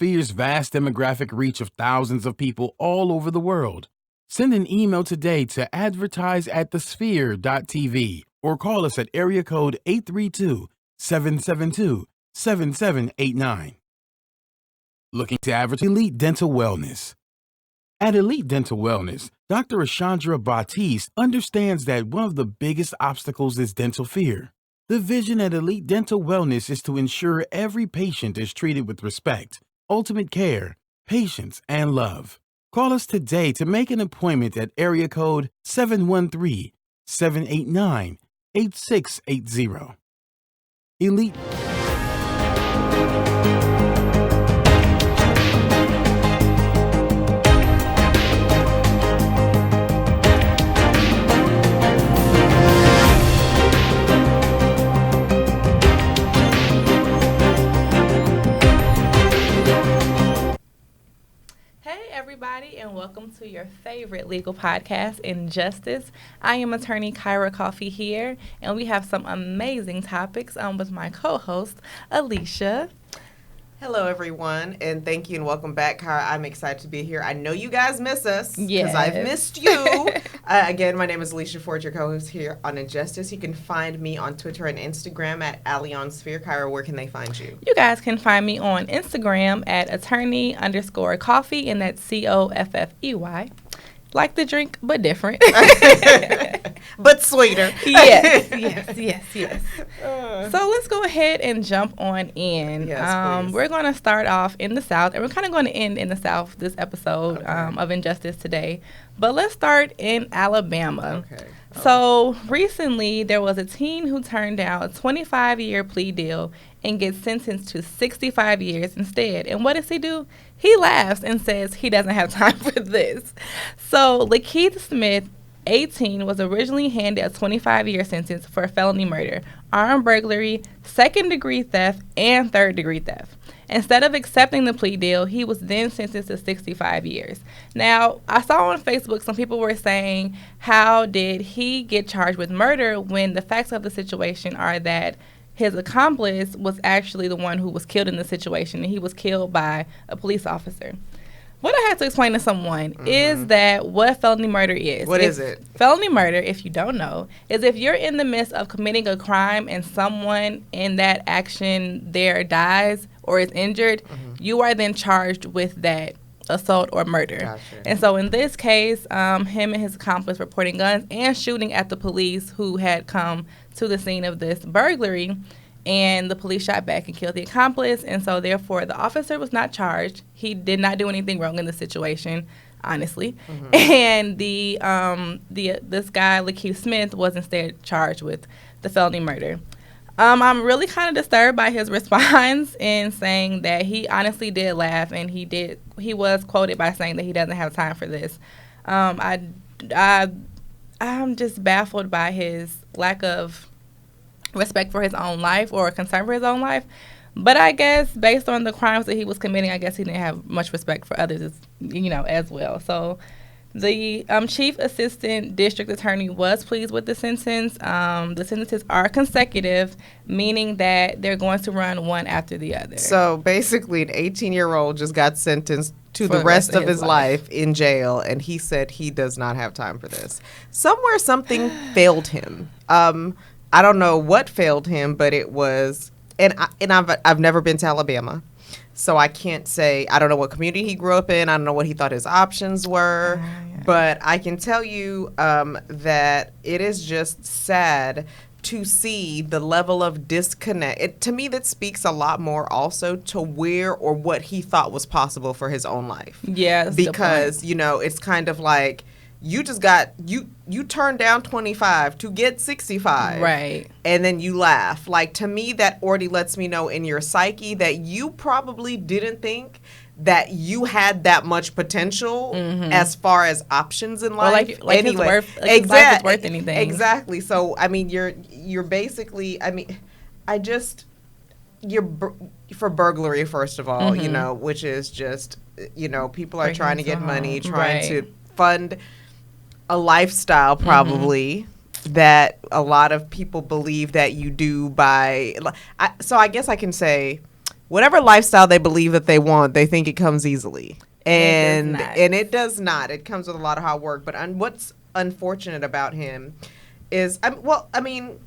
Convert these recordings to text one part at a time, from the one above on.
Sphere's vast demographic reach of thousands of people all over the world. Send an email today to advertise@thesphere.tv or call us at area code 832-772-7789. Looking to advertise Elite Dental Wellness. At Elite Dental Wellness, Dr. Ashandra Batiste understands that one of the biggest obstacles is dental fear. The vision at Elite Dental Wellness is to ensure every patient is treated with respect, ultimate care, patience, and love. Call us today to make an appointment at area code 713-789-8680. Elite. Everybody, and welcome to your favorite legal podcast, InJustice. I am attorney Kyra Coffey here, and we have some amazing topics with my co-host, Alicia. Hello, everyone, and thank you and welcome back, Kyra. I'm excited to be here. I know you guys miss us because I've missed you. Again, my name is Alicia Ford, your co-host here on InJustice. You can find me on Twitter and Instagram at AllieOnSphere. Kyra, where can they find you? You guys can find me on Instagram at attorney_coffee, and that's COFFEY. Like the drink, but different. But sweeter. Yes. So let's go ahead and jump on in. Yes, we're going to start off in the South, and we're kind of going to end in the South this episode of InJustice today. But let's start in Alabama. Okay. So recently, there was a teen who turned down a 25-year plea deal and gets sentenced to 65 years instead. And what does he do? He laughs and says he doesn't have time for this. So Lakeith Smith, 18, was originally handed a 25-year sentence for felony murder, armed burglary, second-degree theft, and third-degree theft. Instead of accepting the plea deal, he was then sentenced to 65 years. Now, I saw on Facebook some people were saying, how did he get charged with murder when the facts of the situation are that his accomplice was actually the one who was killed in the situation, and he was killed by a police officer. What I had to explain to someone is that what felony murder is. What is it? Felony murder, if you don't know, is if you're in the midst of committing a crime and someone in that action there dies or is injured, you are then charged with that assault or murder. Gotcha. And so in this case, him and his accomplice were pointing guns and shooting at the police who had come to the scene of this burglary. And the police shot back and killed the accomplice. And so, therefore, the officer was not charged. He did not do anything wrong in the situation, honestly. And this guy, Lakeith Smith, was instead charged with the felony murder. I'm really kind of disturbed by his response in saying that he honestly did laugh, and he was quoted by saying that he doesn't have time for this. I'm just baffled by his lack of respect for his own life or concern for his own life. But I guess based on the crimes that he was committing, I guess he didn't have much respect for others, as well. So the chief assistant district attorney was pleased with the sentence. The sentences are consecutive, meaning that they're going to run one after the other. So basically, an 18-year-old just got sentenced to the rest of his life in jail, and he said he does not have time for this. Somewhere something failed him. I don't know what failed him, but it was, and I've never been to Alabama, so I can't say. I don't know what community he grew up in. I don't know what he thought his options were, but I can tell you that it is just sad to see the level of disconnect. To me, that speaks a lot more also to where or what he thought was possible for his own life. Yes, because it's kind of like, you just got, you turned down 25 to get 65. Right. And then you laugh. Like, to me, that already lets me know in your psyche that you probably didn't think that you had that much potential as far as options in life. Or like anyway, his life is worth anything. Exactly. So, I mean, you're basically, you're for burglary, first of all, which is just, people are trying to get money, trying to fund a lifestyle probably that a lot of people believe that you do by. So I guess I can say whatever lifestyle they believe that they want, they think it comes easily. And it does not. It comes with a lot of hard work. But what's unfortunate about him is, I mean,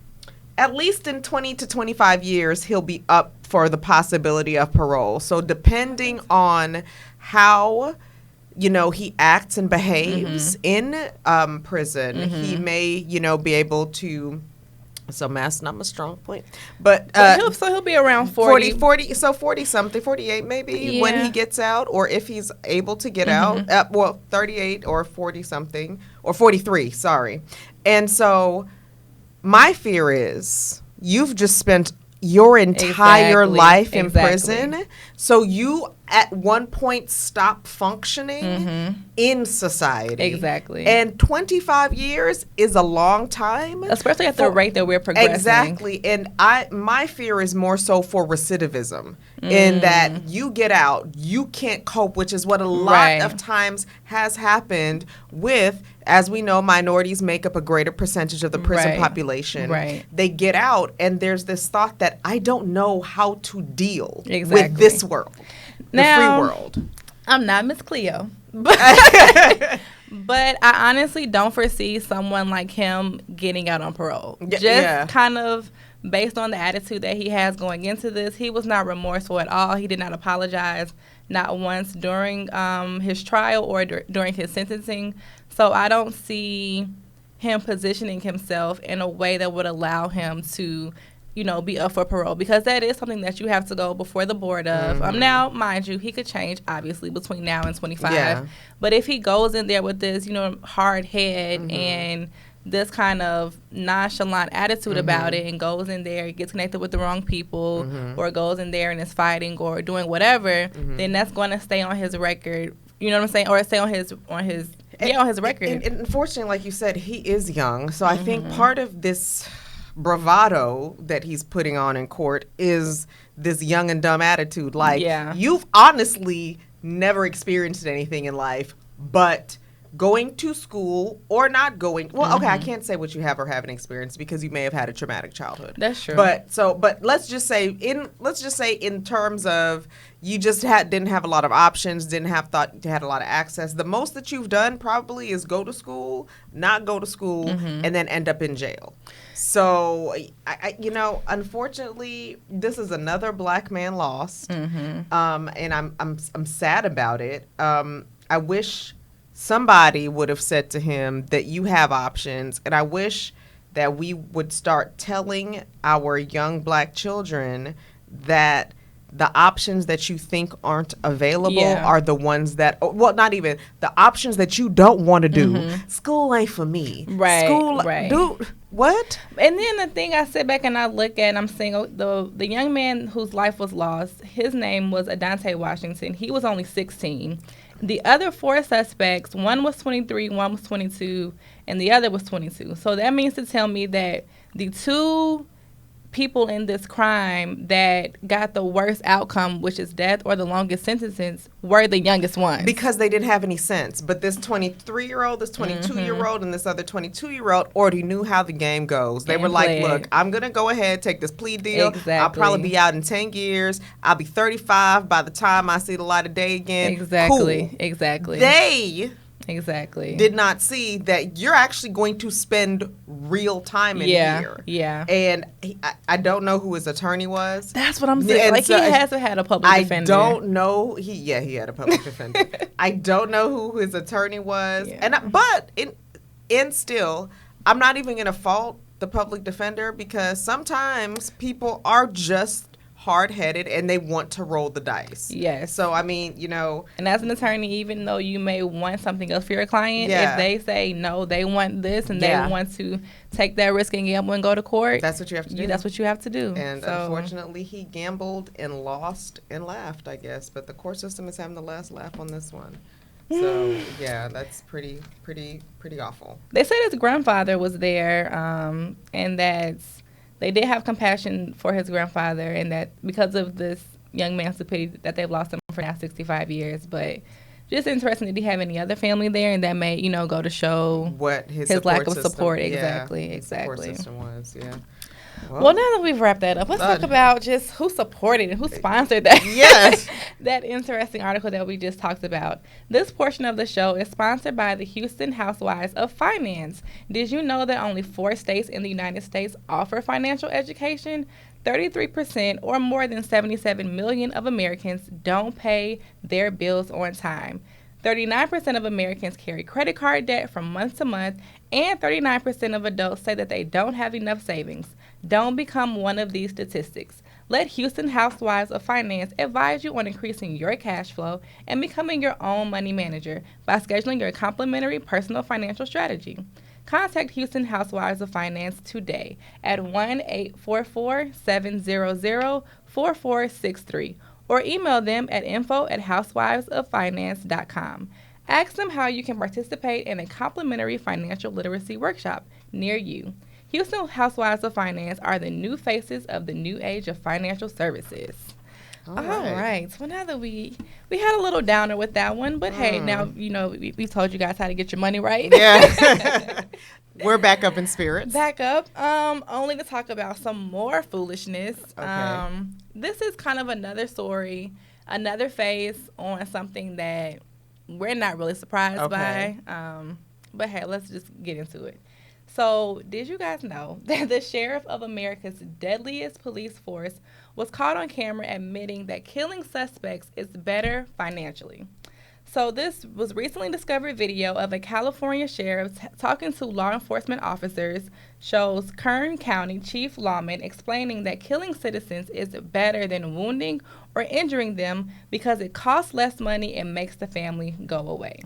at least in 20 to 25 years, he'll be up for the possibility of parole. So depending on how, he acts and behaves in prison, he may, be able to. So math's not my strong point, but he'll be around 40 something, 48 maybe when he gets out, or if he's able to get out, 38 or 40 something, or 43, sorry. And so my fear is you've just spent your entire life in prison, so you at one point stop functioning in society. Exactly. And 25 years is a long time, especially at the rate that we're progressing. Exactly. And my fear is more so for recidivism, in that you get out, you can't cope, which is what a lot of times has happened with, as we know, minorities make up a greater percentage of the prison population. Right. They get out, and there's this thought that I don't know how to deal with this world, the free world. I'm not Miss Cleo, but I honestly don't foresee someone like him getting out on parole. Just kind of based on the attitude that he has going into this. He was not remorseful at all. He did not apologize, not once during his trial or during his sentencing. So I don't see him positioning himself in a way that would allow him to, be up for parole, because that is something that you have to go before the board of. Now, mind you, he could change, obviously, between now and 25. Yeah. But if he goes in there with this, hard head and this kind of nonchalant attitude about it, and goes in there, gets connected with the wrong people, or goes in there and is fighting or doing whatever, then that's going to stay on his record. You know what I'm saying? Or stay on his record. And unfortunately, like you said, he is young. So I think part of this bravado that he's putting on in court is this young and dumb attitude. Like, you've honestly never experienced anything in life, but going to school or not going. Well, okay, I can't say what you have or haven't experienced, because you may have had a traumatic childhood. That's true. But let's just say in terms of you just didn't have a lot of options, thought you had a lot of access. The most that you've done probably is go to school, not go to school, and then end up in jail. So, unfortunately, this is another black man lost, and I'm sad about it. I wish somebody would have said to him that you have options, and I wish that we would start telling our young black children that the options that you think aren't available are the ones that, well, not even the options that you don't want to do. School ain't for me. Dude, what? And then the thing, I sit back and I look at, and I'm seeing the young man whose life was lost, his name was Adante Washington. He was only 16. The other 4 suspects, one was 23, one was 22, and the other was 22. So that means to tell me that the 2 people in this crime that got the worst outcome, which is death or the longest sentences, were the youngest ones. Because they didn't have any sense. But this 23-year-old, this 22-year-old, and this other 22-year-old already knew how the game goes. They were like, look, I'm going to go ahead, take this plea deal. Exactly. I'll probably be out in 10 years. I'll be 35 by the time I see the light of day again. Exactly. Cool. Exactly. They did not see that you're actually going to spend real time in here. Yeah. And I don't know who his attorney was. That's what I'm saying. Like, so he hasn't had a public defender. I don't know. He had a public defender. I don't know who his attorney was. Yeah. And still, I'm not even going to fault the public defender, because sometimes people are just hard-headed and they want to roll the dice. Yes. So, I mean, And as an attorney, even though you may want something else for your client, if they say no, they want this, and they want to take that risk and gamble and go to court, that's what you have to do. That's what you have to do. And unfortunately, he gambled and lost and laughed, I guess. But the court system is having the last laugh on this one. So, yeah, that's pretty awful. They said his grandfather was there, and that they did have compassion for his grandfather, and that because of this young man's stupidity that they've lost him for now 65 years. But just interesting, did he have any other family there? And that may, go to show what his lack of system, support. His Exactly. support system was, Well, now that we've wrapped that up, let's talk about just who supported and who sponsored that. Yes. That interesting article that we just talked about. This portion of the show is sponsored by the Houston Housewives of Finance. Did you know that only 4 states in the United States offer financial education? 33% or more than 77 million of Americans don't pay their bills on time. 39% of Americans carry credit card debt from month to month, and 39% of adults say that they don't have enough savings. Don't become one of these statistics. Let Houston Housewives of Finance advise you on increasing your cash flow and becoming your own money manager by scheduling your complimentary personal financial strategy. Contact Houston Housewives of Finance today at 1-844-700-4463 or email them at info@housewivesoffinance.com. Ask them how you can participate in a complimentary financial literacy workshop near you. Houston Housewives of Finance are the new faces of the new age of financial services. All right. So now that we had a little downer with that one, but hey, now we told you guys how to get your money right. Yeah. We're back up in spirits. Back up. Only to talk about some more foolishness. Okay. This is kind of another story, another face on something that we're not really surprised by. But hey, let's just get into it. So, did you guys know that the sheriff of America's deadliest police force was caught on camera admitting that killing suspects is better financially? So, this was recently discovered video of a California sheriff talking to law enforcement officers shows Kern County chief lawman explaining that killing citizens is better than wounding or injuring them because it costs less money and makes the family go away.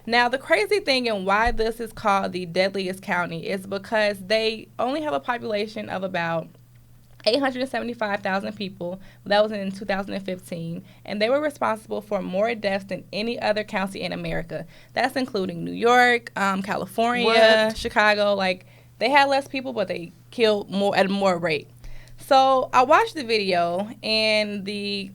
Now, the crazy thing and why this is called the deadliest county is because they only have a population of about 875,000 people. That was in 2015, and they were responsible for more deaths than any other county in America. That's including New York, California, Chicago. Like, they had less people, but they killed more at a more rate. So I watched the video, and the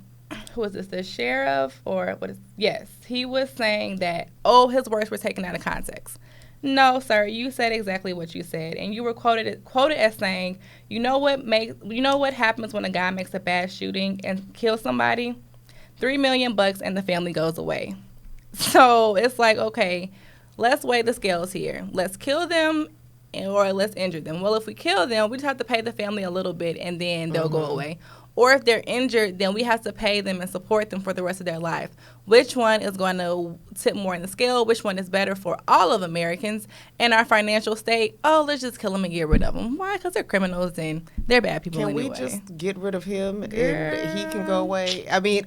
sheriff, or what is, yes, he was saying that, his words were taken out of context. No, sir, you said exactly what you said, and you were quoted as saying, you know what happens when a guy makes a bad shooting and kills somebody? $3 million and the family goes away. So it's like, okay, let's weigh the scales here. Let's kill them or let's injure them. Well, if we kill them, we just have to pay the family a little bit and then they'll go away. Or if they're injured, then we have to pay them and support them for the rest of their life. Which one is going to tip more in the scale? Which one is better for all of Americans and our financial state? Let's just kill them and get rid of them. Why? Because they're criminals and they're bad people anyway. Can we just get rid of him and he can go away? I mean,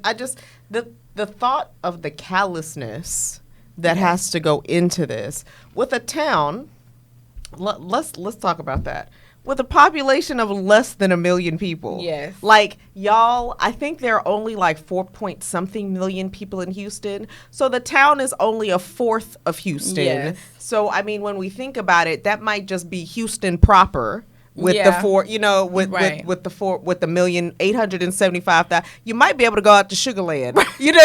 the thought of the callousness that has to go into this. With a town, let's talk about that. With a population of less than 1 million people. Yes. Like, y'all, I think there are only like 4-point-something million people in Houston. So the town is only a fourth of Houston. Yes. So, I mean, when we think about it, that might just be Houston proper. With the 1,875,000, you might be able to go out to Sugarland. You know,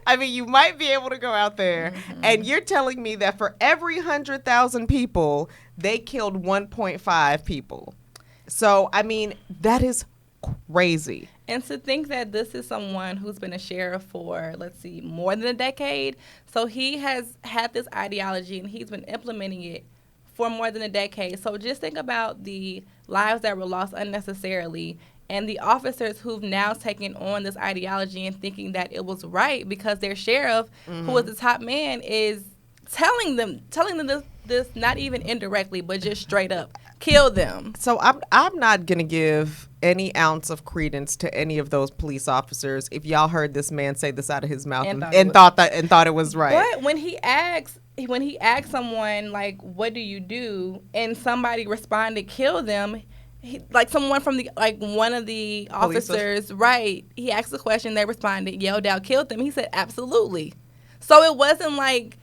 I mean, you might be able to go out there, and you're telling me that for every 100,000 people, they killed 1.5 people. So, I mean, that is crazy. And to think that this is someone who's been a sheriff for, more than a decade. So he has had this ideology, and he's been implementing it for more than a decade. So just think about the lives that were lost unnecessarily and the officers who've now taken on this ideology and thinking that it was right because their sheriff, who was the top man, is telling them this not even indirectly, but just straight up, kill them. So I'm not going to give any ounce of credence to any of those police officers if y'all heard this man say this out of his mouth and thought it was right. But when he asked someone, like, what do you do? And somebody responded, kill them. Someone from one of the officers, right. He asked the question, they responded, yelled out, killed them. He said, absolutely. So it wasn't like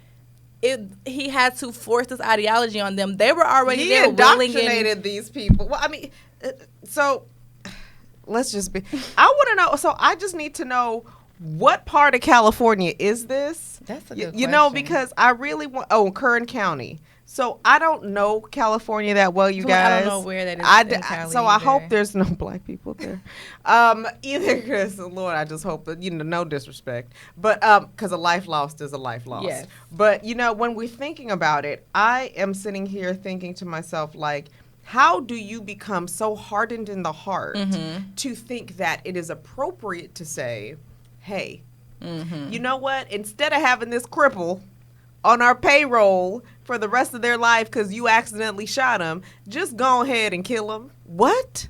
he had to force this ideology on them. They were already there. He indoctrinated these people. Well, I mean, so let's just be. I want to know. So I just need to know, what part of California is this? That's a good question. You know, because I really want. Kern County. So I don't know California that well, you So guys. I don't know where that is in Cali so I either. hope there's no black people there. Either because, Lord, I just hope that, no disrespect. But because a life lost is a life lost. Yes. But, when we're thinking about it, I am sitting here thinking to myself, like, how do you become so hardened in the heart to think that it is appropriate to say, hey, you know what? Instead of having this cripple on our payroll for the rest of their life because you accidentally shot him, just go ahead and kill him. What?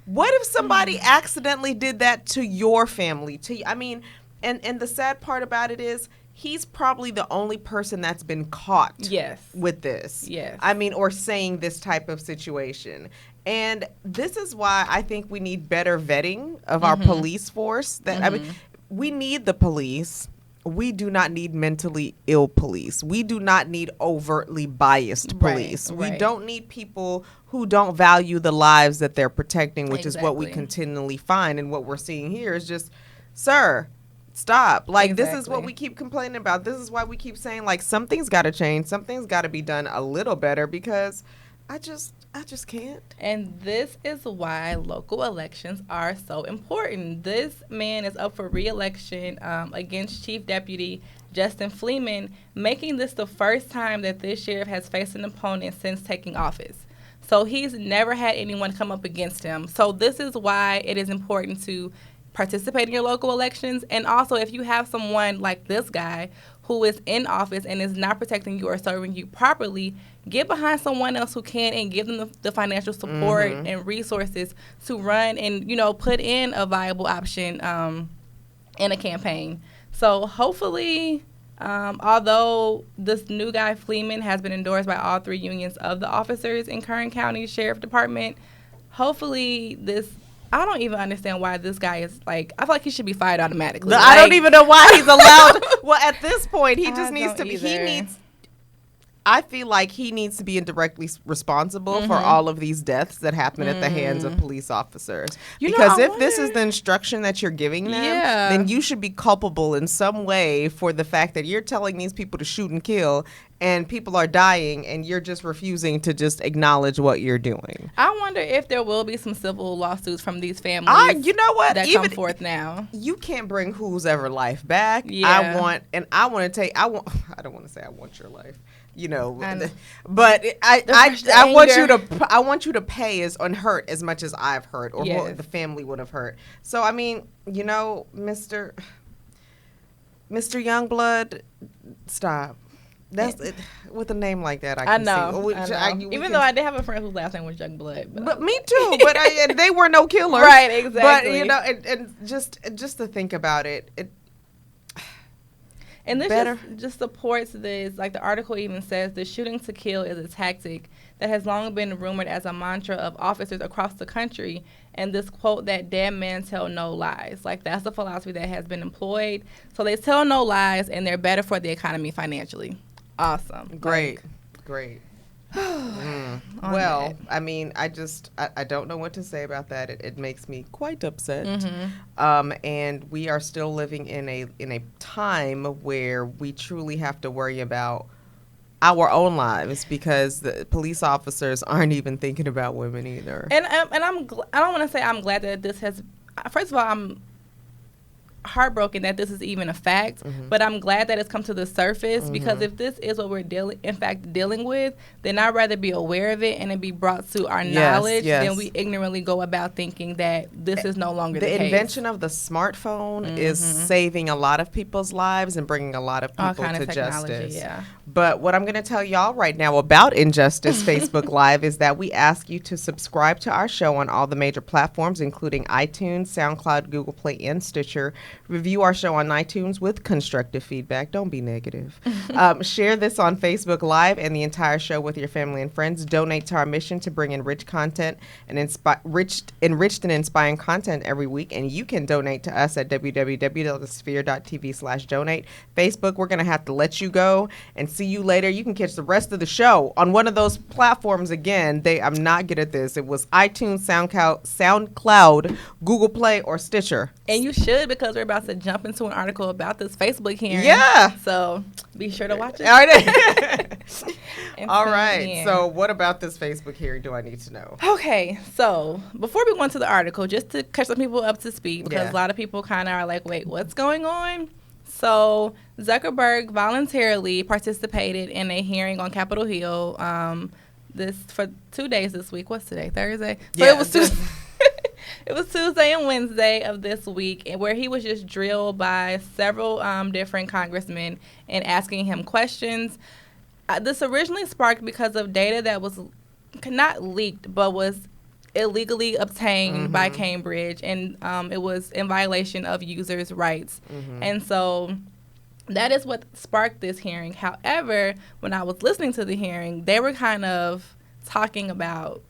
What if somebody accidentally did that to your family? And the sad part about it is he's probably the only person that's been caught with this. Yes. Or saying this type of situation. And this is why I think we need better vetting of our police force. We need the police. We do not need mentally ill police. We do not need overtly biased police. Right. We don't need people who don't value the lives that they're protecting, which is what we continually find. And what we're seeing here is just, sir, stop. This is what we keep complaining about. This is why we keep saying, something's got to change. Something's got to be done a little better because I just can't. And this is why local elections are so important. This man is up for re-election against Chief Deputy Justin Fleeman, making this the first time that this sheriff has faced an opponent since taking office. So he's never had anyone come up against him. So this is why it is important to participate in your local elections. And also, if you have someone like this guy who is in office and is not protecting you or serving you properly, get behind someone else who can and give them the financial support and resources to run and, put in a viable option in a campaign. So hopefully, although this new guy, Fleeman, has been endorsed by all three unions of the officers in Kern County Sheriff Department, hopefully I don't even understand why this guy is I feel like he should be fired automatically. I don't even know why he's allowed. Well, at this point, he just needs to be. I feel like he needs to be indirectly responsible for all of these deaths that happen at the hands of police officers. Because if this is the instruction that you're giving them, then you should be culpable in some way for the fact that you're telling these people to shoot and kill, and people are dying, and you're just refusing to just acknowledge what you're doing. I wonder if there will be some civil lawsuits from these families. You know what? That come forth now. You can't bring whose ever life back. Yeah. I don't want to say I want your life. But I want you to pay and hurt as much as I've hurt or what the family would have hurt. So Mr. Youngblood, stop. That's it. With a name like that, I can know. see. Even though I did have a friend whose last name was Youngblood. But me too. But they were no killers. Right, exactly. But and just to think about it. And this just supports this. The article even says the shooting to kill is a tactic that has long been rumored as a mantra of officers across the country. And this quote that dead men tell no lies. That's the philosophy that has been employed. So they tell no lies and they're better for the economy financially. Awesome. Great. Well, I don't know what to say about that. It makes me quite upset. And we are still living in a time where we truly have to worry about our own lives because the police officers aren't even thinking about women either. And I don't want to say I'm glad that this has. First of all, I'm heartbroken that this is even a fact, but I'm glad that it's come to the surface because if this is what we're dealing with, then I'd rather be aware of it and it be brought to our knowledge than we ignorantly go about thinking that this is no longer the case. The invention of the smartphone is saving a lot of people's lives and bringing a lot of people to justice. But what I'm going to tell y'all right now about InJustice Facebook Live is that we ask you to subscribe to our show on all the major platforms, including iTunes, SoundCloud, Google Play, and Stitcher. Review our show on iTunes with constructive feedback. Don't be negative. Share this on Facebook Live and the entire show with your family and friends. Donate to our mission to bring enriched content and enriched and inspiring content every week. And you can donate to us at www.thesphere.tv/donate. Facebook, we're going to have to let you go and see you later. You can catch the rest of the show on one of those platforms again. I'm not good at this. It was iTunes, SoundCloud, Google Play, or Stitcher. And you should, because we're about to jump into an article about this Facebook hearing. Yeah. So be sure to watch it. All right. All right. So what about this Facebook hearing do I need to know? Okay. So before we go into the article, just to catch some people up to speed, because a lot of people kind of are like, wait, what's going on? So Zuckerberg voluntarily participated in a hearing on Capitol Hill this for 2 days this week. What's today? Thursday? So it was Tuesday. It was Tuesday and Wednesday of this week, where he was just drilled by several different congressmen and asking him questions. This originally sparked because of data that was not leaked, but was illegally obtained by Cambridge, and it was in violation of users' rights. And so that is what sparked this hearing. However, when I was listening to the hearing, they were kind of talking about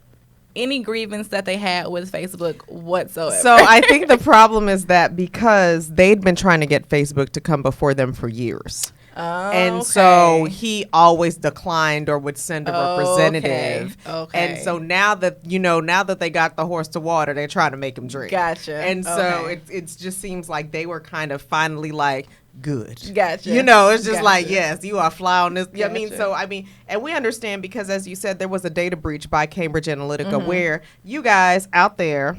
any grievance that they had with Facebook whatsoever. So I think the problem is that because they'd been trying to get Facebook to come before them for years. And so he always declined or would send a representative. And so now that they got the horse to water, they're trying to make him drink. Gotcha. And so it just seems like they were kind of finally like, good. Gotcha. It's just like, yes, you are fly on this. Gotcha. And we understand because, as you said, there was a data breach by Cambridge Analytica where you guys out there,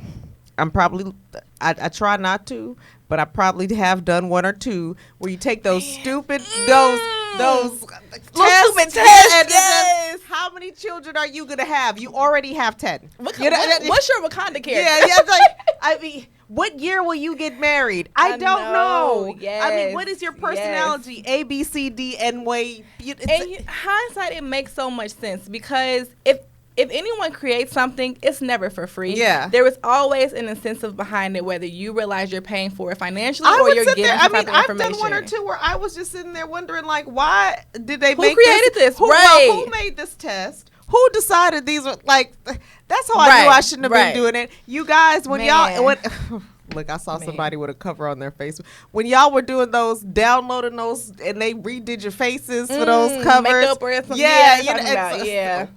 I try not to, but I probably have done one or two where you take those stupid, those stupid tests. Yes. How many children are you going to have? You already have 10. What's your Wakanda character? What year will you get married? I don't know. Yes. What is your personality? A, B, C, D, N way. Hindsight, it makes so much sense because if anyone creates something, it's never for free. Yeah. There is always an incentive behind it, whether you realize you're paying for it financially or you're getting some type of information. I've done one or two where I was just sitting there wondering, like, why did they Who created this? Who made this test? Who decided these were, like, that's how I knew I shouldn't have been doing it. You guys, look, I saw somebody with a cover on their face. When y'all were doing those, downloading those, and they redid your faces for those covers. Makeup or something. Yeah.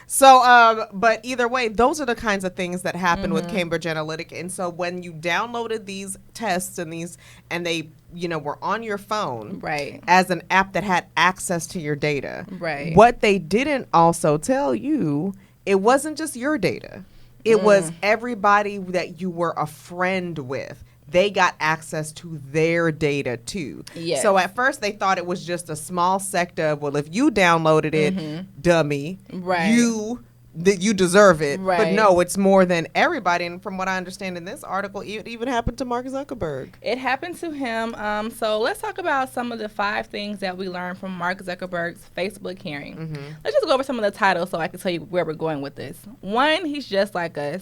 So, but either way, those are the kinds of things that happen with Cambridge Analytica. And so when you downloaded these tests and they, were on your phone as an app that had access to your data. Right. What they didn't also tell you, it wasn't just your data. It was everybody that you were a friend with. They got access to their data too. Yes. So at first they thought it was just a small sector of, well, if you downloaded it, dummy, you deserve it. Right. But no, it's more than everybody. And from what I understand in this article, it even happened to Mark Zuckerberg. It happened to him. So let's talk about some of the 5 things that we learned from Mark Zuckerberg's Facebook hearing. Let's just go over some of the titles so I can tell you where we're going with this. 1, he's just like us.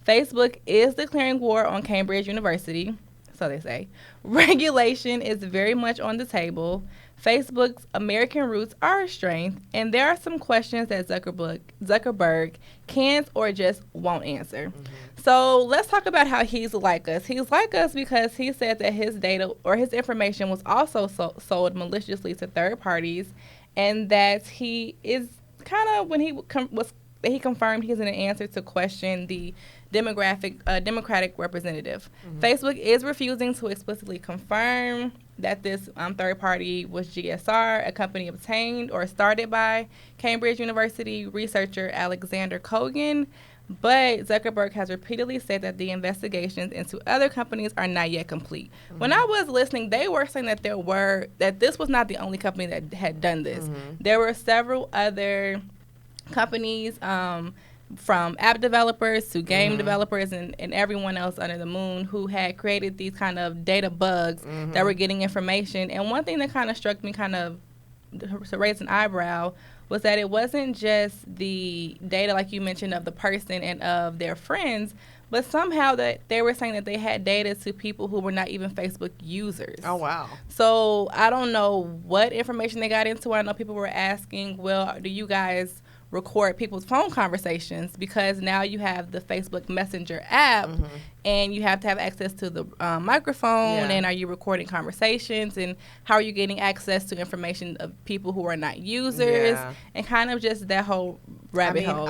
Facebook is declaring war on Cambridge University, so they say. Regulation is very much on the table. Facebook's American roots are a strength, and there are some questions that Zuckerberg can't or just won't answer. So let's talk about how he's like us. He's like us because he said that his data or his information was also sold maliciously to third parties, and that he is kind of, when he confirmed he's an answer to question the Democratic representative. Facebook is refusing to explicitly confirm that this third party was GSR, a company obtained or started by Cambridge University researcher Alexander Kogan. But Zuckerberg has repeatedly said that the investigations into other companies are not yet complete. When I was listening, they were saying that that this was not the only company that had done this. There were several other companies, from app developers to game developers and everyone else under the moon, who had created these kind of data bugs that were getting information. And one thing that kind of struck me, kind of to raise an eyebrow, was that it wasn't just the data, like you mentioned, of the person and of their friends, but somehow that they were saying that they had data to people who were not even Facebook users. Oh, wow. So I don't know what information they got into. I know people were asking, well, do you guys record people's phone conversations? Because now you have the Facebook Messenger app and you have to have access to the microphone. And are you recording conversations? And how are you getting access to information of people who are not users? And kind of just that whole rabbit hole.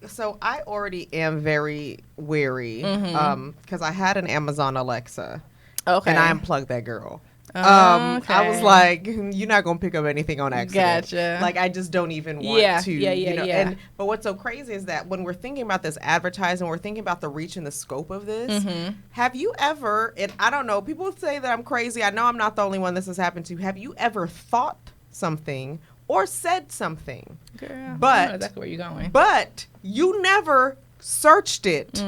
So I already am very wary because I had an Amazon Alexa and I unplugged that girl. I was like, you're not gonna pick up anything on accident. Gotcha. Like, I just don't even want to. Yeah. But what's so crazy is that when we're thinking about this advertising, we're thinking about the reach and the scope of this. Have you ever? And I don't know. People say that I'm crazy. I know I'm not the only one this has happened to. Have you ever thought something or said something? Girl, but I know exactly where you're going. But you never searched it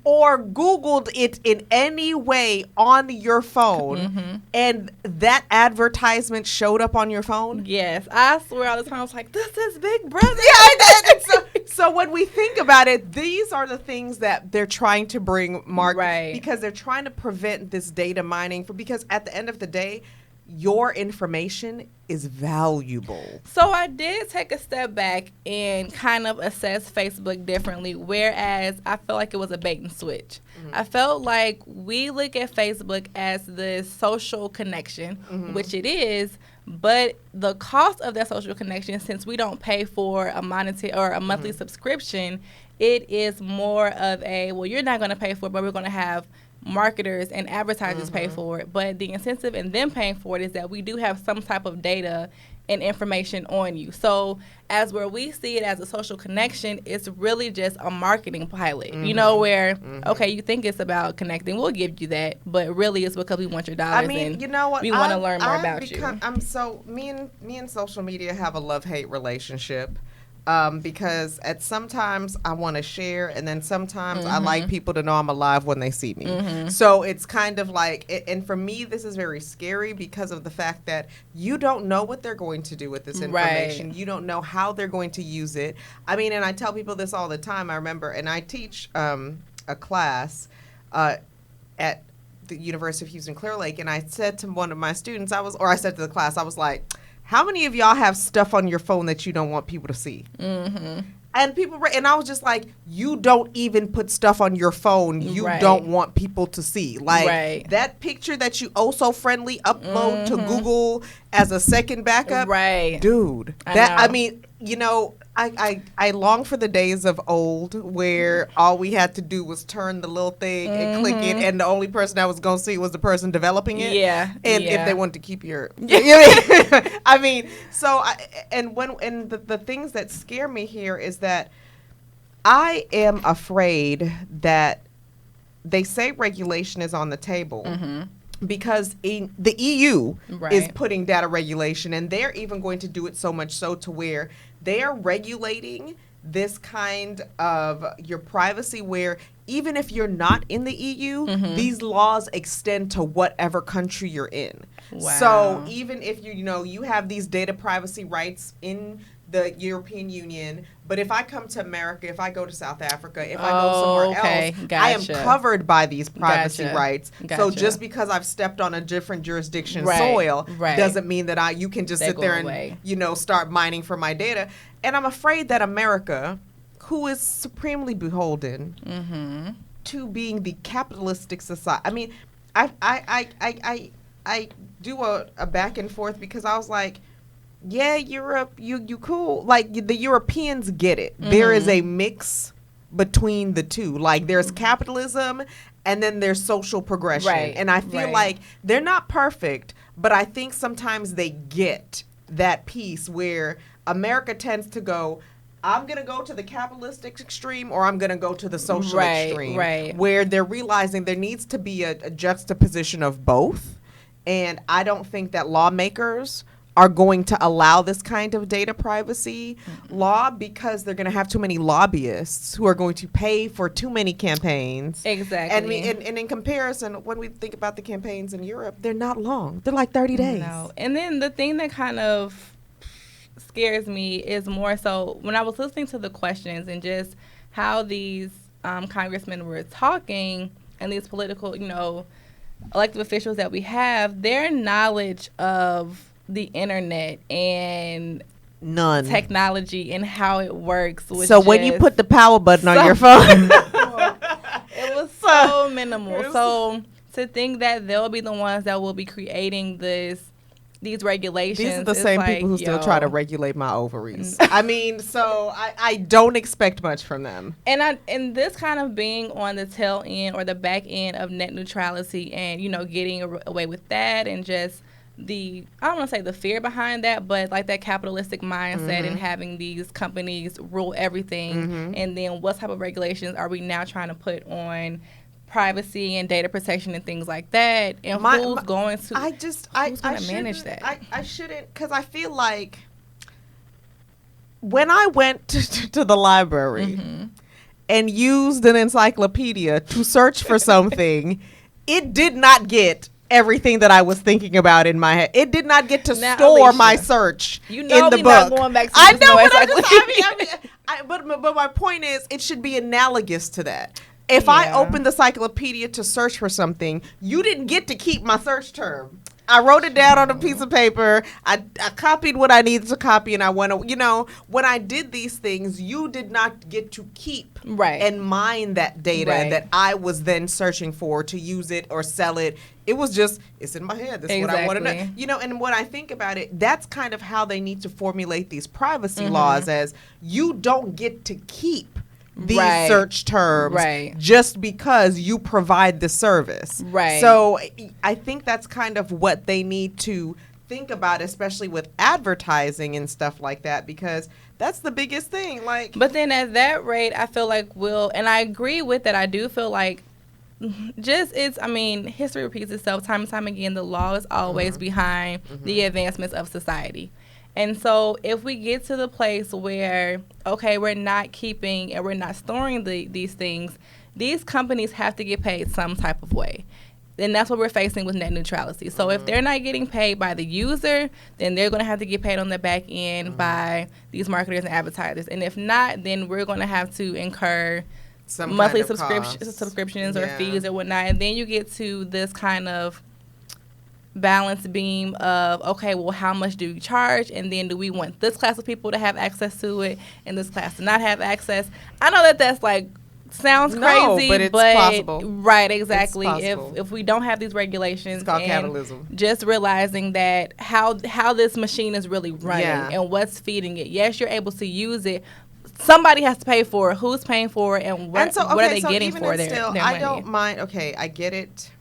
or Googled it in any way on your phone, and that advertisement showed up on your phone? Yes, I swear all the time I was like, this is Big Brother. Yeah, I did. So when we think about it, these are the things that they're trying to bring because they're trying to prevent this data mining because at the end of the day, your information is valuable. So I did take a step back and kind of assess Facebook differently, whereas I felt like it was a bait and switch. I felt like we look at Facebook as the social connection, which it is, but the cost of that social connection, since we don't pay for a monetary or a monthly subscription, it is more of a, well, you're not going to pay for it, but we're going to have marketers and advertisers pay for it. But the incentive in them paying for it is that we do have some type of data and information on you. So as where we see it as a social connection, it's really just a marketing pilot, you know, where, okay, you think it's about connecting, we'll give you that, but really it's because we want your dollars. I mean, and you know what? we want to learn more about you. Me and social media have a love-hate relationship. Because sometimes I want to share, and then sometimes I like people to know I'm alive when they see me. So it's kind of like, and for me, this is very scary because of the fact that you don't know what they're going to do with this information. You don't know how they're going to use it. I mean, and I tell people this all the time. I remember, and I teach a class at the University of Houston Clear Lake, and I said to one of my students, I said to the class, I was like, how many of y'all have stuff on your phone that you don't want people to see? And and I was just like, you don't even put stuff on your phone you don't want people to see. Like that picture that you so friendly upload to Google as a second backup. Dude. I mean, you know, I long for the days of old where all we had to do was turn the little thing and click it, and the only person that was going to see was the person developing it. And if they wanted to keep your, I mean, so the things that scare me here is that I am afraid that they say regulation is on the table. Because the EU is putting data regulation, and they're even going to do it so much so to where they are regulating this kind of your privacy, where even if you're not in the EU, these laws extend to whatever country you're in. So even if you have these data privacy rights in the European Union, but if I come to America, if I go to South Africa, if I go somewhere else, I am covered by these privacy rights. So just because I've stepped on a different jurisdiction soil doesn't mean that you can just sit there and start mining for my data. And I'm afraid that America, who is supremely beholden to being the capitalistic society. I mean, I do a back and forth because I was like, yeah, Europe, you cool. Like, the Europeans get it. There is a mix between the two. Like, there's capitalism and then there's social progression. And I feel like they're not perfect, but I think sometimes they get that piece where America tends to go, I'm going to go to the capitalistic extreme or I'm going to go to the social extreme. Where they're realizing there needs to be a juxtaposition of both. And I don't think that lawmakers are going to allow this kind of data privacy law because they're going to have too many lobbyists who are going to pay for too many campaigns. Exactly. And in comparison, when we think about the campaigns in Europe, they're not long. They're like 30 days. No. And then the thing that kind of scares me is more so when I was listening to the questions and just how these congressmen were talking and these political, elected officials that we have, their knowledge of the internet and technology and how it works. So when you put the power button on your phone, it was so minimal. So to think that they'll be the ones that will be creating these regulations. These are the same people who still try to regulate my ovaries. I mean, so I don't expect much from them. And this kind of being on the tail end or the back end of net neutrality and, getting away with that and just I don't want to say the fear behind that, but like that capitalistic mindset and having these companies rule everything. And then what type of regulations are we now trying to put on privacy and data protection and things like that? And who's going to manage that? I shouldn't, because I feel like when I went to the library and used an encyclopedia to search for something, it did not get everything that I was thinking about in my head. It did not get to store Alicia, my search in the book. Not going back to I know, but my point is, it should be analogous to that. If I opened the encyclopedia to search for something, you didn't get to keep my search term. I wrote it down on a piece of paper. I copied what I needed to copy, and I went, when I did these things, you did not get to keep and mine that data that I was then searching for to use it or sell it. It was just, it's in my head. This is what I want to know. And when I think about it, that's kind of how they need to formulate these privacy laws, as you don't get to keep these search terms just because you provide the service. So I think that's kind of what they need to think about, especially with advertising and stuff like that, because that's the biggest thing. But then at that rate, I feel like and I agree with that. I do feel like history repeats itself time and time again. The law is always behind the advancements of society. And so if we get to the place where, we're not keeping and we're not storing these things, these companies have to get paid some type of way. And that's what we're facing with net neutrality. So if they're not getting paid by the user, then they're going to have to get paid on the back end by these marketers and advertisers. And if not, then we're going to have to incur some monthly subscriptions or fees or whatnot. And then you get to this kind of balance beam of, how much do we charge, and then do we want this class of people to have access to it and this class to not have access? I know that's sounds crazy, but it's possible. Right, exactly. It's possible. If we don't have these regulations, it's called capitalism. Just realizing that how this machine is really running and what's feeding it. Yes, you're able to use it. Somebody has to pay for it. Who's paying for it, and what are they getting for their money? I don't mind. I get it.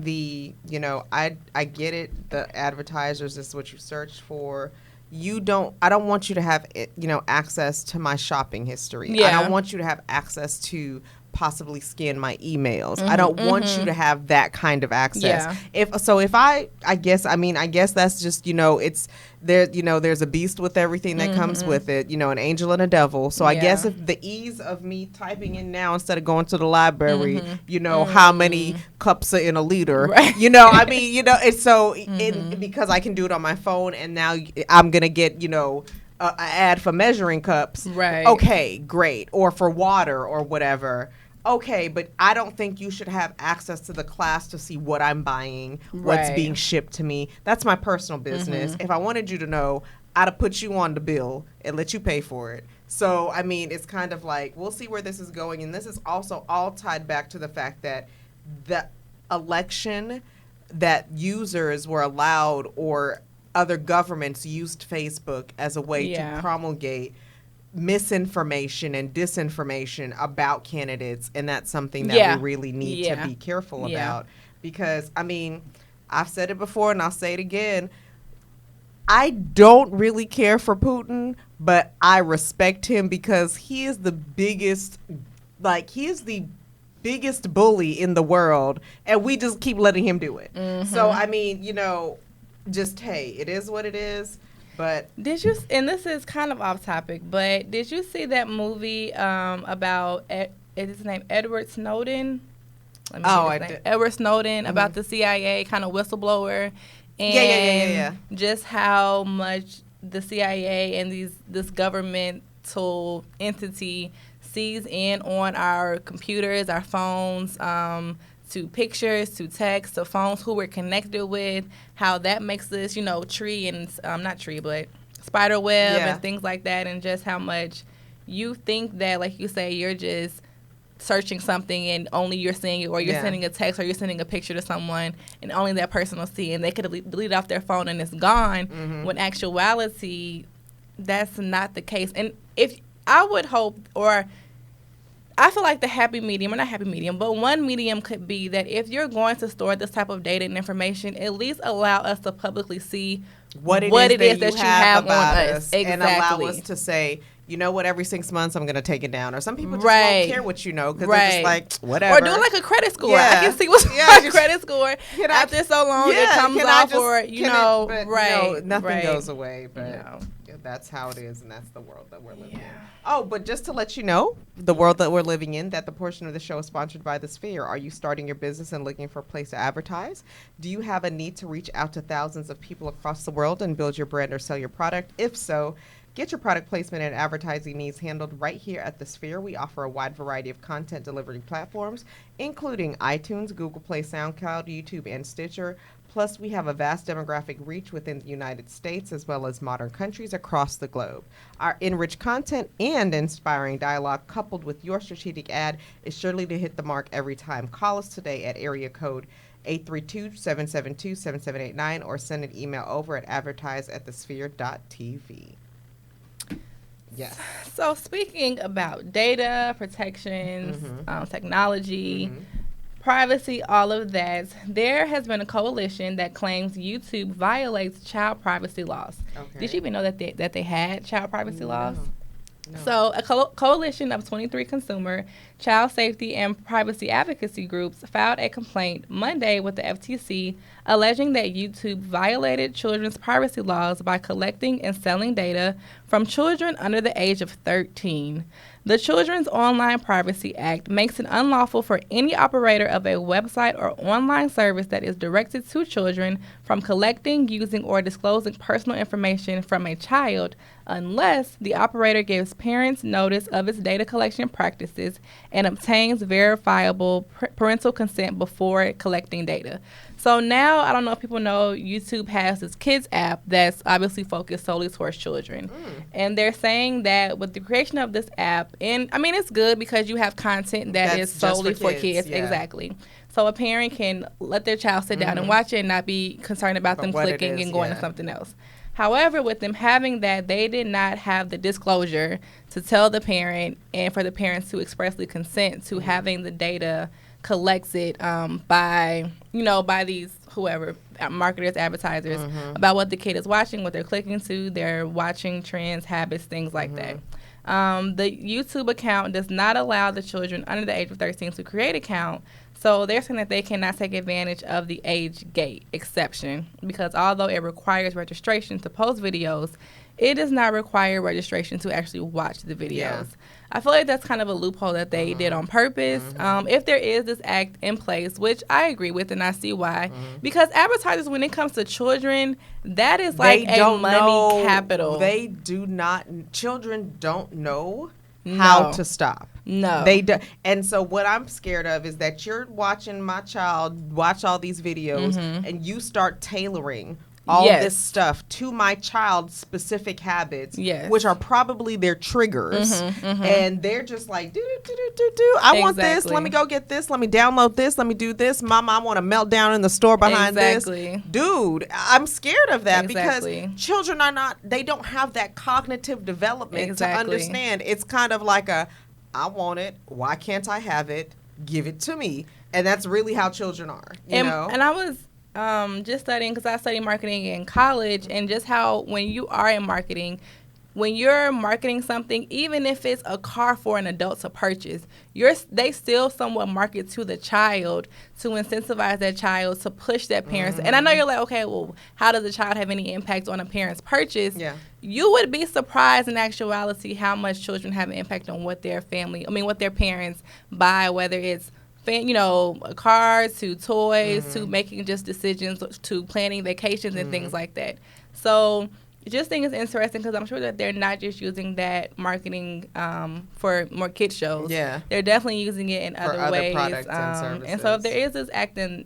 I get it. The advertisers, this is what you search for. I don't want you to have, access to my shopping history. I don't want you to have access to possibly scan my emails. I don't want you to have that kind of access. I guess that's just, it's there, there's a beast with everything that comes with it, an angel and a devil. So I guess if the ease of me typing in now instead of going to the library, how many cups are in a liter, it's so because I can do it on my phone, and now I'm going to get, an ad for measuring cups. Right. Okay, great. Or for water or whatever. Okay, but I don't think you should have access to the class to see what I'm buying, what's being shipped to me. That's my personal business. If I wanted you to know, I'd have put you on the bill and let you pay for it. So, it's kind of like, we'll see where this is going. And this is also all tied back to the fact that the election that users were allowed, or other governments used Facebook as a way to promulgate misinformation and disinformation about candidates, and that's something that we really need to be careful about, because I've said it before and I'll say it again, I don't really care for Putin, but I respect him because he is the biggest bully in the world, and we just keep letting him do it. So just, hey, it is what it is. But did you? And this is kind of off topic, but did you see that movie about is his name Edward Snowden? I did. Edward Snowden, about the CIA kind of whistleblower, and just how much the CIA and this governmental entity sees in on our computers, our phones, to pictures, to text, to phones, who we're connected with, how that makes us, tree and, not tree, but spider web and things like that, and just how much you think that, like you say, you're just searching something and only you're seeing it, or you're sending a text, or you're sending a picture to someone and only that person will see it, and they could delete it off their phone and it's gone, when actuality, that's not the case. And if I would hope, or I feel like the happy medium, or not happy medium, but one medium could be that if you're going to store this type of data and information, at least allow us to publicly see what it is that you have on us. Exactly. And allow us to say, you know what, every 6 months I'm going to take it down. Or some people just won't care what you know because they're just like, whatever. Or do like a credit score. I can see what's my credit score. After so long, it comes off or, nothing goes away. But that's how it is, and that's the world that we're living in. Oh, but just to let you know, the world that we're living in, that the portion of the show is sponsored by The Sphere. Are you starting your business and looking for a place to advertise? Do you have a need to reach out to thousands of people across the world and build your brand or sell your product? If so, get your product placement and advertising needs handled right here at The Sphere. We offer a wide variety of content delivery platforms, including iTunes, Google Play, SoundCloud, YouTube, and Stitcher. Plus, we have a vast demographic reach within the United States as well as modern countries across the globe. Our enriched content and inspiring dialogue coupled with your strategic ad is surely to hit the mark every time. Call us today at area code 832-772-7789 or send an email over at advertise@thesphere.tv. Yes. So speaking about data, protections, technology, privacy, all of that, there has been a coalition that claims YouTube violates child privacy laws. Okay. Did you even know that they had child privacy laws? No. So a coalition of 23 consumer, child safety, and privacy advocacy groups filed a complaint Monday with the FTC alleging that YouTube violated children's privacy laws by collecting and selling data from children under the age of 13. The Children's Online Privacy Act makes it unlawful for any operator of a website or online service that is directed to children from collecting, using, or disclosing personal information from a child unless the operator gives parents notice of its data collection practices and obtains verifiable parental consent before collecting data. So now, I don't know if people know, YouTube has this kids app that's obviously focused solely towards children. And they're saying that with the creation of this app, and I mean, it's good because you have content that is solely for kids. Yeah. Exactly. So a parent can let their child sit down and watch it and not be concerned about them clicking and going to something else. However, with them having that, they did not have the disclosure to tell the parent and for the parents to expressly consent to having the data collected by these whoever, marketers, advertisers, about what the kid is watching, what they're clicking to, their watching trends, habits, things like that. The YouTube account does not allow the children under the age of 13 to create an account. So they're saying that they cannot take advantage of the age gate exception because although it requires registration to post videos, it does not require registration to actually watch the videos. Yeah. I feel like that's kind of a loophole that they did on purpose. If there is this act in place, which I agree with and I see why, because advertisers, when it comes to children, that is like a money capital. They do not, children don't know how to stop. No. They do. And so what I'm scared of is that you're watching my child watch all these videos and you start tailoring all this stuff to my child's specific habits, which are probably their triggers. And they're just like, I want this. Let me go get this. Let me download this. Let me do this. Mama, I want to melt down in the store behind this. Dude, I'm scared of that because children they don't have that cognitive development to understand. It's kind of like I want it. Why can't I have it? Give it to me. And that's really how children are, you know? And I was just studying, because I studied marketing in college, and just how when you are in marketing, when you're marketing something, even if it's a car for an adult to purchase, they still somewhat market to the child to incentivize that child to push that parents. And I know you're like, okay, well, how does the child have any impact on a parent's purchase? Yeah. You would be surprised in actuality how much children have an impact on what their parents buy, whether it's cars to toys to making just decisions to planning vacations and things like that. So just think it's interesting because I'm sure that they're not just using that marketing for more kid shows. Yeah. They're definitely using it in other ways. Products and services. And so if there is this act in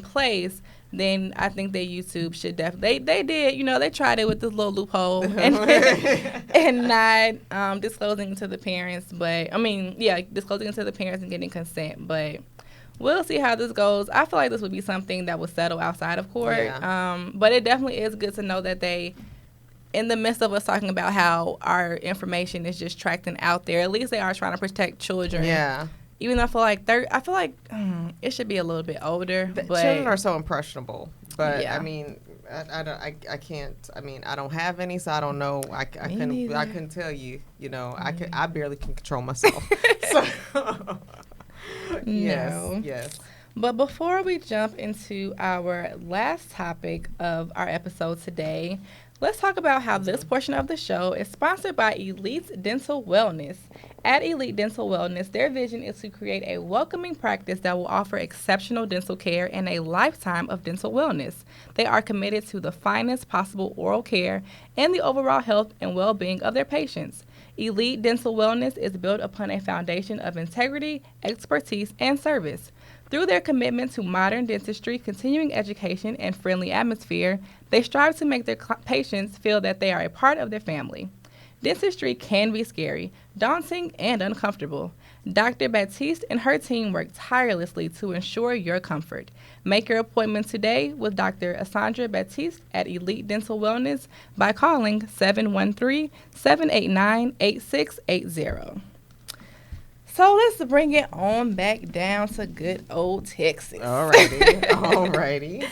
place, then I think that YouTube should definitely, they did, they tried it with this little loophole and not disclosing to the parents, disclosing to the parents and getting consent, but we'll see how this goes. I feel like this would be something that would settle outside of court, but it definitely is good to know that they in the midst of us talking about how our information is just tracked and out there, at least they are trying to protect children. Yeah. Even though I feel like it should be a little bit older. But children are so impressionable. But yeah. I mean, I can't. I mean, I don't have any, so I don't know. I couldn't tell you. You know, I barely can control myself. So, yes. But before we jump into our last topic of our episode today, let's talk about how this portion of the show is sponsored by Elite Dental Wellness. At Elite Dental Wellness, their vision is to create a welcoming practice that will offer exceptional dental care and a lifetime of dental wellness. They are committed to the finest possible oral care and the overall health and well-being of their patients. Elite Dental Wellness is built upon a foundation of integrity, expertise, and service. Through their commitment to modern dentistry, continuing education, and friendly atmosphere, they strive to make their patients feel that they are a part of their family. Dentistry can be scary, daunting, and uncomfortable. Dr. Baptiste and her team work tirelessly to ensure your comfort. Make your appointment today with Dr. Asandra Baptiste at Elite Dental Wellness by calling 713-789-8680. So let's bring it on back down to good old Texas. Alrighty.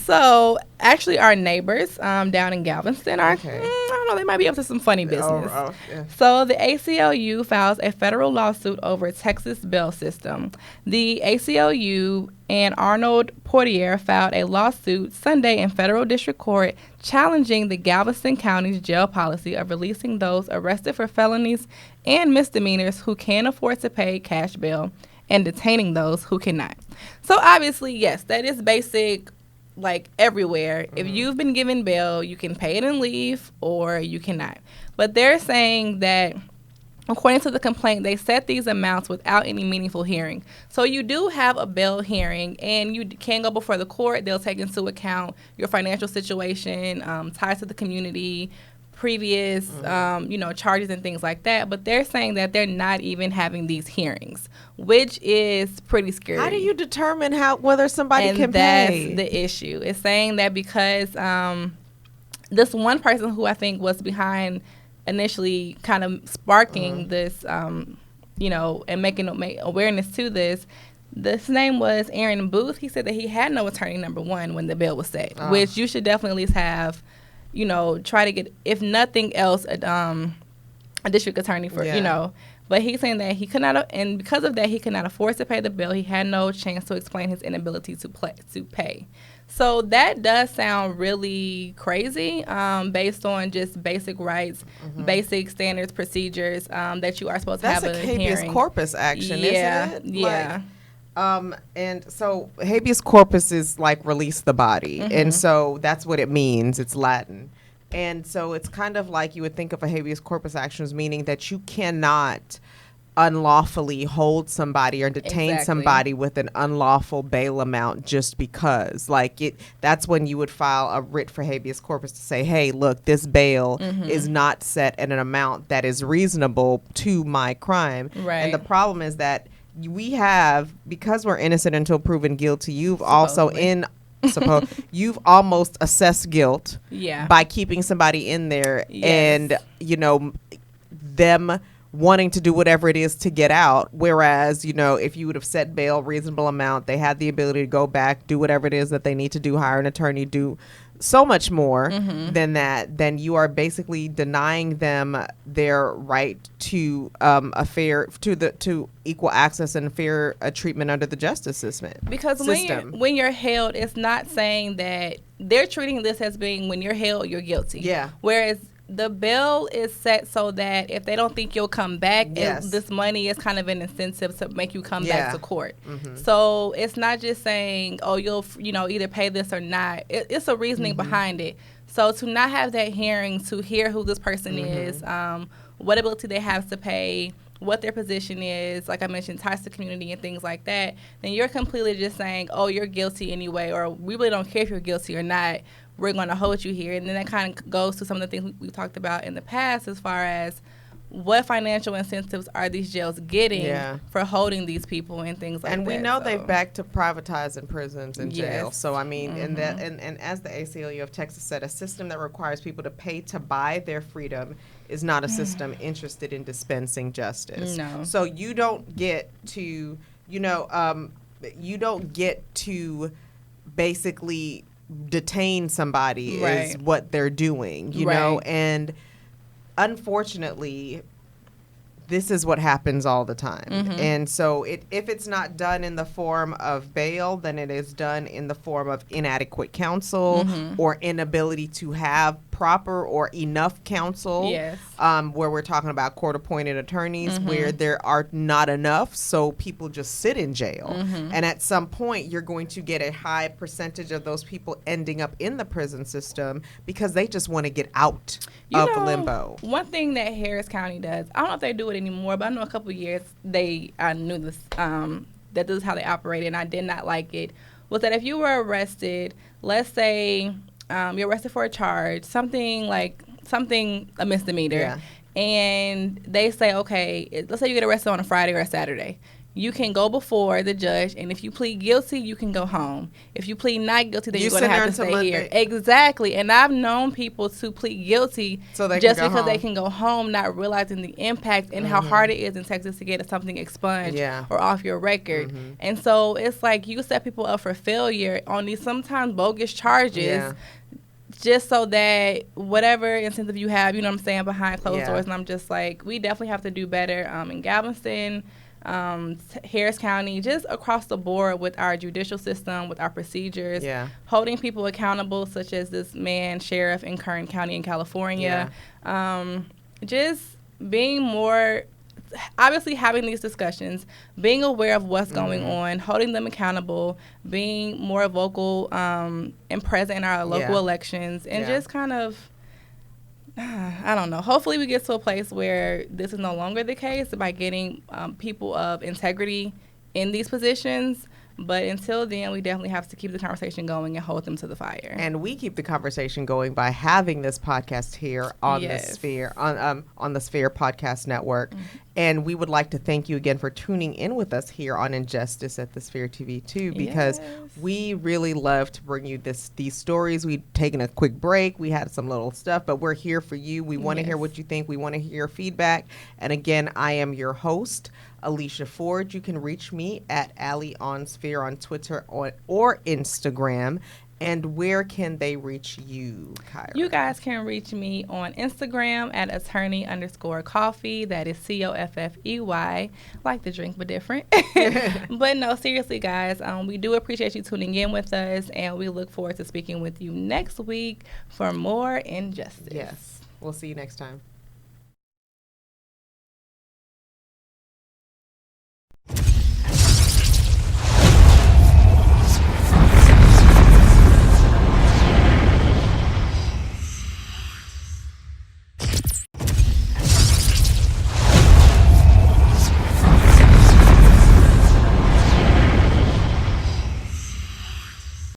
So actually our neighbors down in Galveston are, I don't know, they might be up to some funny business. Yeah. So the ACLU files a federal lawsuit over Texas bail system. The ACLU and Arnold Portier filed a lawsuit Sunday in federal district court challenging the Galveston County's jail policy of releasing those arrested for felonies and misdemeanors who can afford to pay cash bail and detaining those who cannot. So obviously, yes, that is basic, like everywhere. If you've been given bail, you can pay it and leave, or you cannot. But they're saying that, according to the complaint, they set these amounts without any meaningful hearing. So you do have a bail hearing, and you can go before the court. They'll take into account your financial situation, ties to the community, previous, charges and things like that. But they're saying that they're not even having these hearings, which is pretty scary. How do you determine whether somebody can pay? And that's the issue. It's saying that because this one person who I think was behind initially kind of sparking this, and making awareness to this, name was Aaron Booth. He said that he had no attorney, number one, when the bail was set, which you should definitely at least have, try to get, if nothing else, a district attorney for, But he's saying that he could not, and because of that, he could not afford to pay the bill. He had no chance to explain his inability to pay. So that does sound really crazy, based on just basic rights, basic standards, procedures that you are supposed to have a hearing. That's a habeas corpus action, isn't it? Yeah. And so habeas corpus is like release the body. And so that's what it means. It's Latin. And so it's kind of like you would think of a habeas corpus action as meaning that you cannot unlawfully hold somebody or detain somebody with an unlawful bail amount just because. That's when you would file a writ for habeas corpus to say, hey, look, this bail is not set at an amount that is reasonable to my crime. Right. And the problem is that we have, because we're innocent until proven guilty, you've almost assessed guilt by keeping somebody in there and, them wanting to do whatever it is to get out. Whereas, if you would have set bail, reasonable amount, they had the ability to go back, do whatever it is that they need to do, hire an attorney, do so much more than that, then you are basically denying them their right to to equal access and fair treatment under the justice system. Because when you're held, it's not saying that they're treating this as being when you're held, you're guilty. Yeah. Whereas the bail is set so that if they don't think you'll come back, this money is kind of an incentive to make you come back to court. So it's not just saying, oh, you'll either pay this or not. It's a reasoning behind it. So to not have that hearing, to hear who this person is, what ability they have to pay, what their position is, like I mentioned, ties to community and things like that, then you're completely just saying, oh, you're guilty anyway, or we really don't care if you're guilty or not. We're going to hold you here. And then that kind of goes to some of the things we talked about in the past as far as what financial incentives are these jails getting for holding these people and things like that. And we know they've back to privatizing prisons and jail. Yes. So, I mean, and as the ACLU of Texas said, a system that requires people to pay to buy their freedom is not a system interested in dispensing justice. No. So you don't get to, you don't get to basically detain somebody is what they're doing, you know? And unfortunately, this is what happens all the time. And so if it's not done in the form of bail, then it is done in the form of inadequate counsel or inability to have proper or enough counsel. Yes. Where we're talking about court-appointed attorneys where there are not enough, so people just sit in jail. And at some point, you're going to get a high percentage of those people ending up in the prison system because they just want to get out of limbo. One thing that Harris County does, I don't know if they do it anymore, but I know a couple of years I knew this, that this is how they operated, and I did not like it, was that if you were arrested, let's say you're arrested for a charge, a misdemeanor, and they say, okay, let's say you get arrested on a Friday or a Saturday. You can go before the judge, and if you plead guilty, you can go home. If you plead not guilty, then you're going to have to stay here. Exactly. And I've known people to plead guilty just because they can go home, not realizing the impact and how hard it is in Texas to get something expunged or off your record. And so it's like you set people up for failure on these sometimes bogus charges just so that whatever incentive you have, you know what I'm saying, behind closed doors. And I'm just like, we definitely have to do better in Galveston, Harris County, just across the board with our judicial system, with our procedures, holding people accountable, such as this man, sheriff in Kern County in California. Just being more, obviously having these discussions, being aware of what's going on, holding them accountable, being more vocal and present in our local elections, and just kind of, I don't know. Hopefully we get to a place where this is no longer the case by getting people of integrity in these positions. But until then, we definitely have to keep the conversation going and hold them to the fire. And we keep the conversation going by having this podcast here on the Sphere, on the Sphere Podcast Network. And we would like to thank you again for tuning in with us here on InJustice at the Sphere TV too, because we really love to bring you these stories. We've taken a quick break. We had some little stuff, but we're here for you. We want to hear what you think. We want to hear your feedback. And again, I am your host, Alicia Ford. You can reach me at Allie on Sphere on Twitter or Instagram. And where can they reach you, Kyra? You guys can reach me on Instagram at attorney_coffee. That is COFFEY, like the drink, but different. But no, seriously, guys, we do appreciate you tuning in with us, and we look forward to speaking with you next week for more InJustice. Yes. We'll see you next time.